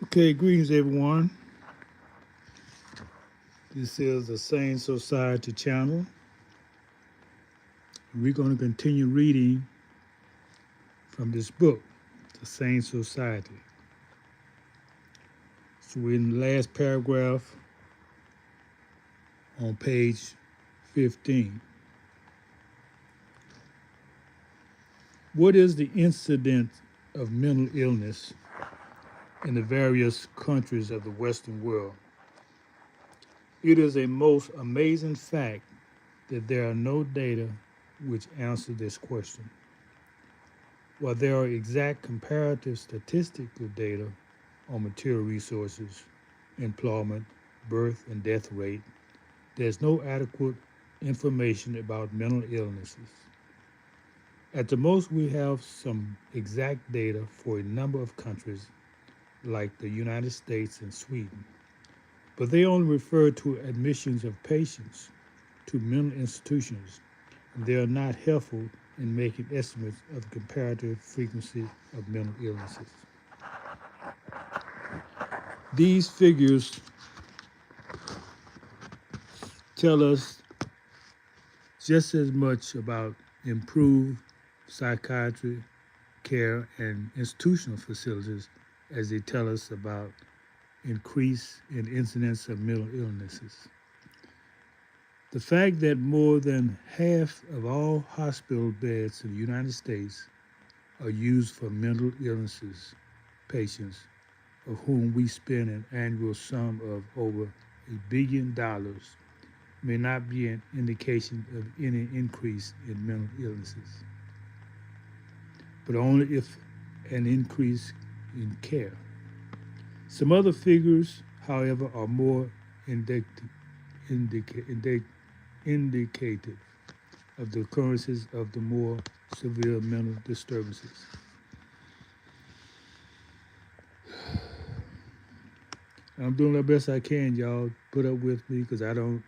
Okay, greetings everyone. This is the Sane Society Channel. We're going to continue reading from this book, The Sane Society. So we're in the last paragraph on page 15. What is the incidence of mental illness in the various countries of the Western world? It is a most amazing fact that there are no data which answer this question. While there are exact comparative statistical data on material resources, employment, birth and death rate, there's no adequate information about mental illnesses. At the most, we have some exact data for a number of countries like the United States and Sweden, but they only refer to admissions of patients to mental institutions, and they are not helpful in making estimates of the comparative frequency of mental illnesses. These figures tell us just as much about improved psychiatry care and institutional facilities as they tell us about increase in incidence of mental illnesses. The fact that more than half of all hospital beds in the United States are used for mental illnesses patients, of whom we spend an annual sum of over $1 billion, may not be an indication of any increase in mental illnesses, but only if an increase in care. Some other figures, however, are more indicative of the occurrences of the more severe mental disturbances. I'm doing the best I can, y'all. Put up with me because I don't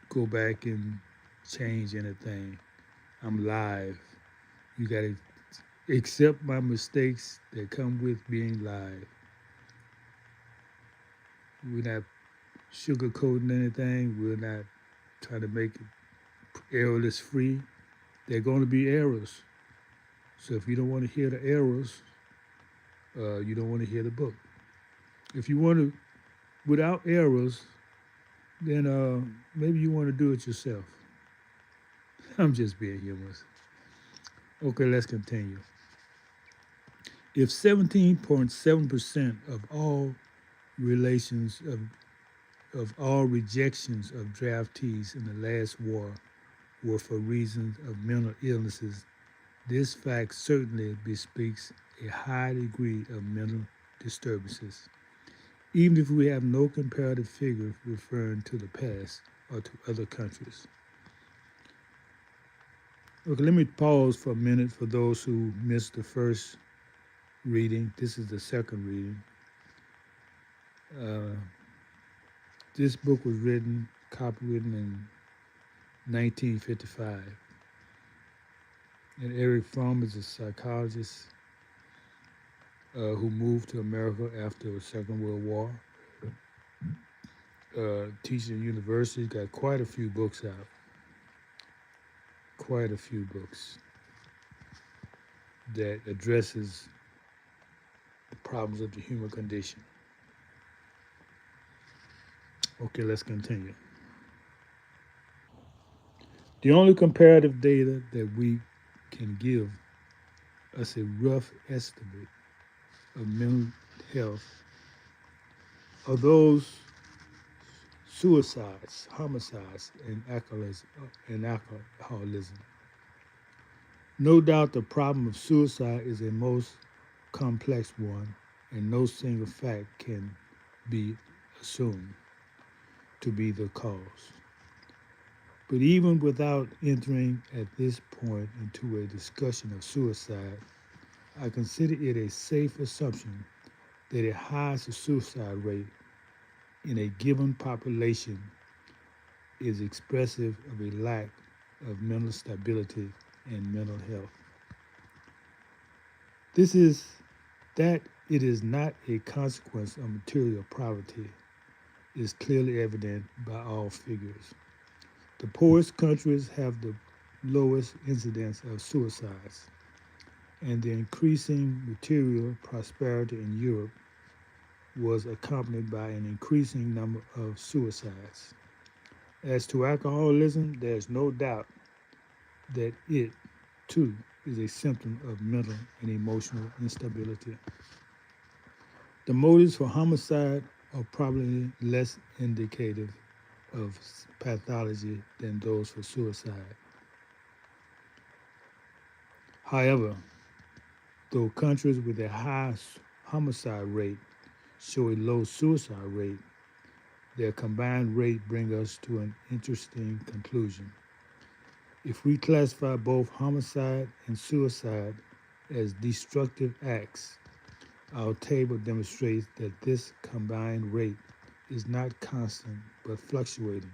go back and change anything. I'm live. You got to accept my mistakes that come with being live. We're not sugarcoating anything. We're not trying to make it errorless free. There are going to be errors. So if you don't want to hear the errors, you don't want to hear the book. If you want to, without errors, then maybe you want to do it yourself. I'm just being humorous. Okay, let's continue. If 17.7% of all relations of all rejections of draftees in the last war were for reasons of mental illnesses, this fact certainly bespeaks a high degree of mental disturbances, even if we have no comparative figure referring to the past or to other countries. Okay, let me pause for a minute for those who missed the first reading. This is the second reading. This book was copywritten in 1955. And Eric Fromm is a psychologist who moved to America after the Second World War. Teaching at university, got quite a few books out. Quite a few books that addresses the problems of the human condition. Okay, let's continue. The only comparative data that we can give us a rough estimate of mental health are those suicides, homicides, and alcoholism. No doubt the problem of suicide is a most complex one, and no single fact can be assumed to be the cause. But even without entering at this point into a discussion of suicide, I consider it a safe assumption that a high suicide rate in a given population is expressive of a lack of mental stability and mental health. That It is not a consequence of material poverty, is clearly evident by all figures. The poorest countries have the lowest incidence of suicides, and the increasing material prosperity in Europe was accompanied by an increasing number of suicides. As to alcoholism, there is no doubt that it, too, is a symptom of mental and emotional instability. The motives for homicide are probably less indicative of pathology than those for suicide. However, though countries with a high homicide rate show a low suicide rate, their combined rate brings us to an interesting conclusion. If we classify both homicide and suicide as destructive acts, our table demonstrates that this combined rate is not constant but fluctuating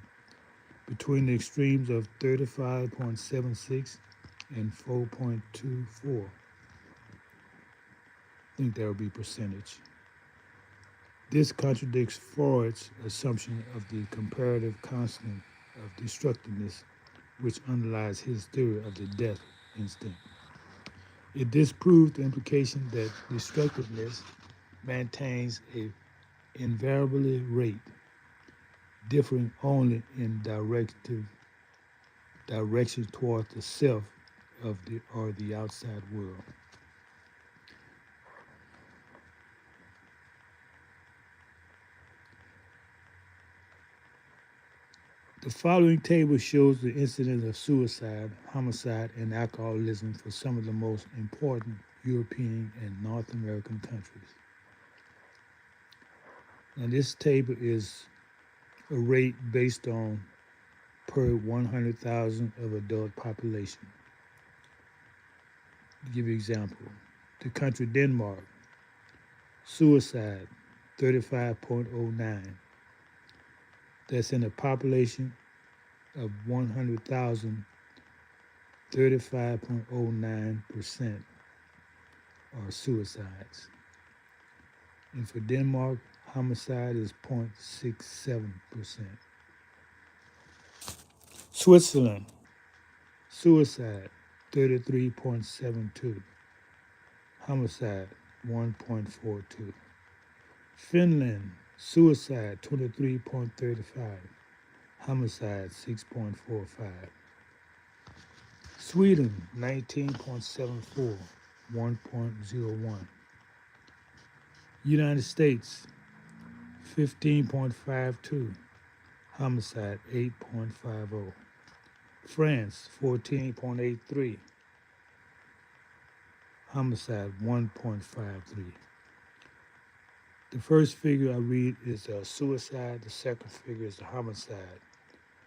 between the extremes of 35.76 and 4.24. I think that would be percentage. This contradicts Freud's assumption of the comparative constant of destructiveness which underlies his theory of the death instinct. It disproves the implication that destructiveness maintains a invariably rate, differing only in direction toward the self of the or the outside world. The following table shows the incidence of suicide, homicide, and alcoholism for some of the most important European and North American countries. Now, this table is a rate based on per 100,000 of adult population. To give you an example, the country Denmark, suicide 35.09. That's in a population of 100,000, 35.09% are suicides. And for Denmark, homicide is 0.67%. Switzerland, suicide 33.72. Homicide 1.42. Finland, suicide 23.35. Homicide 6.45. Sweden 19.74, 1.01. United States 15.52, homicide 8.50. France 14.83, homicide 1.53. The first figure I read is suicide. The second figure is the homicide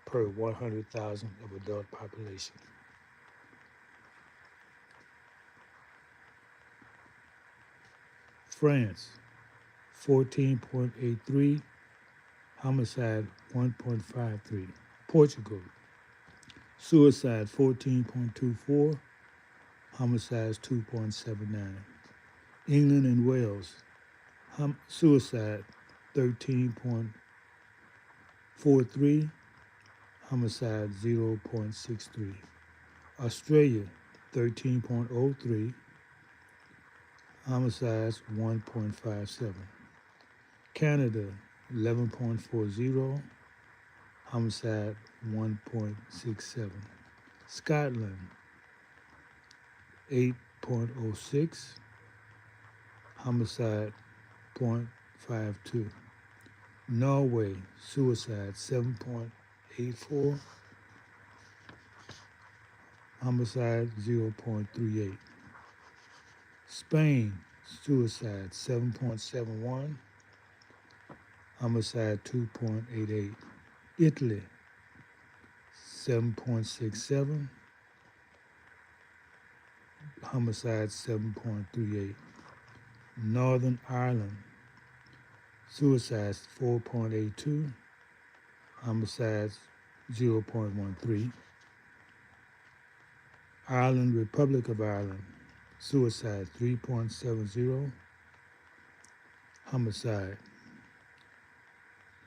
per 100,000 of adult population. France, 14.83, homicide 1.53. Portugal, suicide 14.24, homicides 2.79. England and Wales, suicide 13.43, homicide 0.63. Australia 13.03, homicides 1.57. Canada 11.40, homicide 1.67. Scotland 8.06, homicide 0.52. Norway, suicide 7.84, homicide 0.38. Spain, suicide 7.71, homicide 2.88. Italy, 7.67, homicide 7.38. Northern Ireland, suicides 4.82, homicides 0.13. Ireland, Republic of Ireland, suicide 3.70, homicide,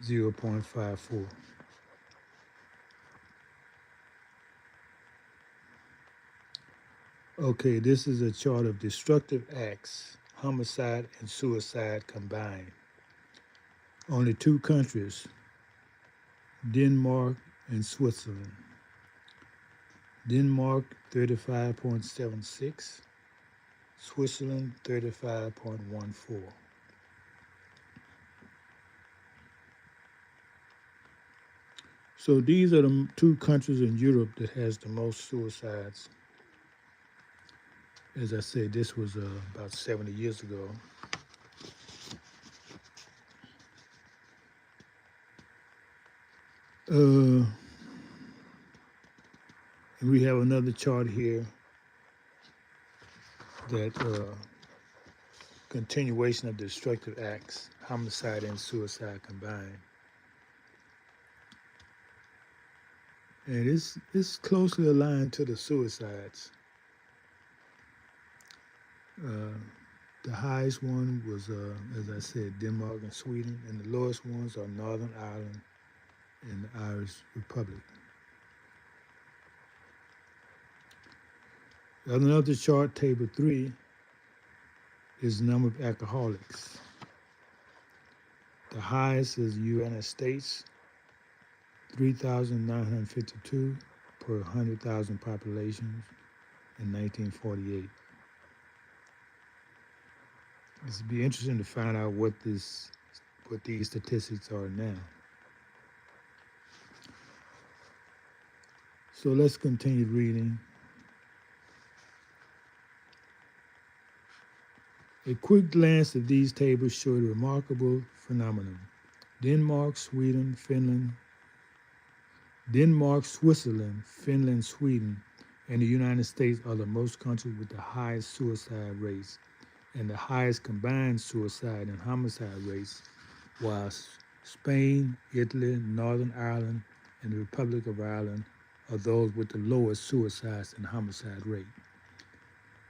0.54. Okay, this is a chart of destructive acts, homicide and suicide combined. Only two countries, Denmark and Switzerland. Denmark 35.76, Switzerland 35.14. So these are the two countries in Europe that has the most suicides. As I said, this was about 70 years ago. Uh, and we have another chart here that continuation of destructive acts, homicide and suicide combined. And it's closely aligned to the suicides. Uh, the highest one was, as I said, Denmark and Sweden, and the lowest ones are Northern Ireland and the Irish Republic. Another chart, table 3, is the number of alcoholics. The highest is the United States, 3,952 per 100,000 populations in 1948. It's be interesting to find out what these statistics are now. So let's continue reading. A quick glance at these tables show a remarkable phenomenon. Denmark, Switzerland, Finland, Sweden, and the United States are the most countries with the highest suicide rates and the highest combined suicide and homicide rates, while Spain, Italy, Northern Ireland, and the Republic of Ireland are those with the lowest suicides and homicide rate.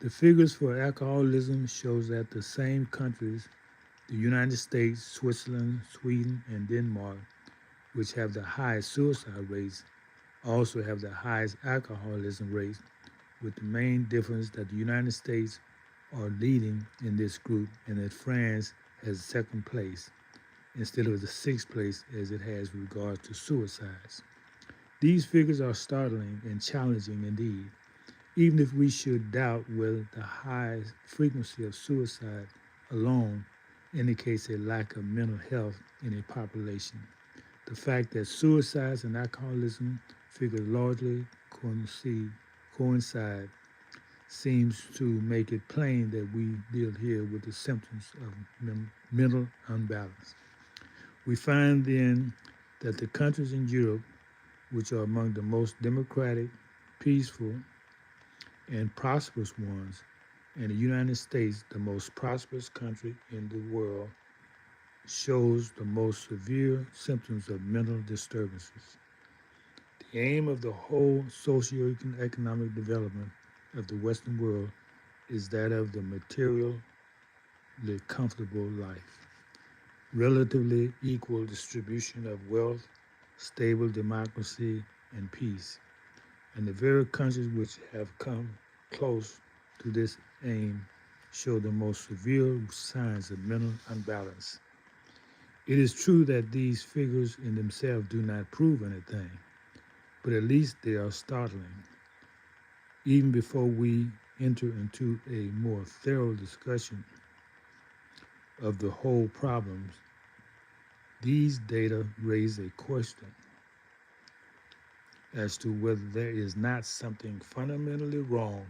The figures for alcoholism shows that the same countries, the United States, Switzerland, Sweden, and Denmark, which have the highest suicide rates, also have the highest alcoholism rates, with the main difference that the United States are leading in this group and that France has second place instead of the sixth place as it has with regard to suicides. These figures are startling and challenging indeed, even if we should doubt whether the high frequency of suicide alone indicates a lack of mental health in a population. The fact that suicides and alcoholism figure largely coincide seems to make it plain that we deal here with the symptoms of mental unbalance. We find then that the countries in Europe, which are among the most democratic, peaceful, and prosperous ones, and the United States, the most prosperous country in the world, shows the most severe symptoms of mental disturbances. The aim of the whole socio-economic development of the Western world is that of the materially comfortable life, relatively equal distribution of wealth, stable democracy, and peace. And the very countries which have come close to this aim show the most severe signs of mental unbalance. It is true that these figures in themselves do not prove anything, but at least they are startling. Even before we enter into a more thorough discussion of the whole problems, these data raise a question as to whether there is not something fundamentally wrong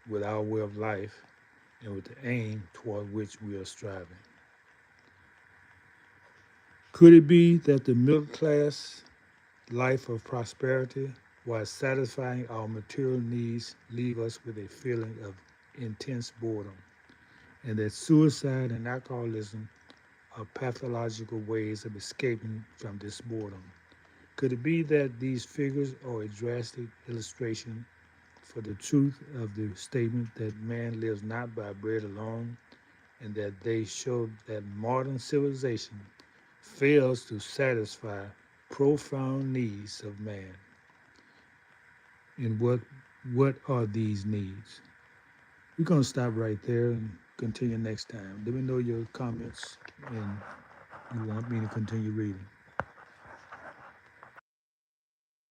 with our way of life and with the aim toward which we are striving. Could it be that the middle class life of prosperity, while satisfying our material needs, leave us with a feeling of intense boredom, and that suicide and alcoholism are pathological ways of escaping from this boredom? Could it be that these figures are a drastic illustration for the truth of the statement that man lives not by bread alone, and that they show that modern civilization fails to satisfy profound needs of man. And what are these needs? We're gonna stop right there and continue next time. Let me know your comments and you want me to continue reading.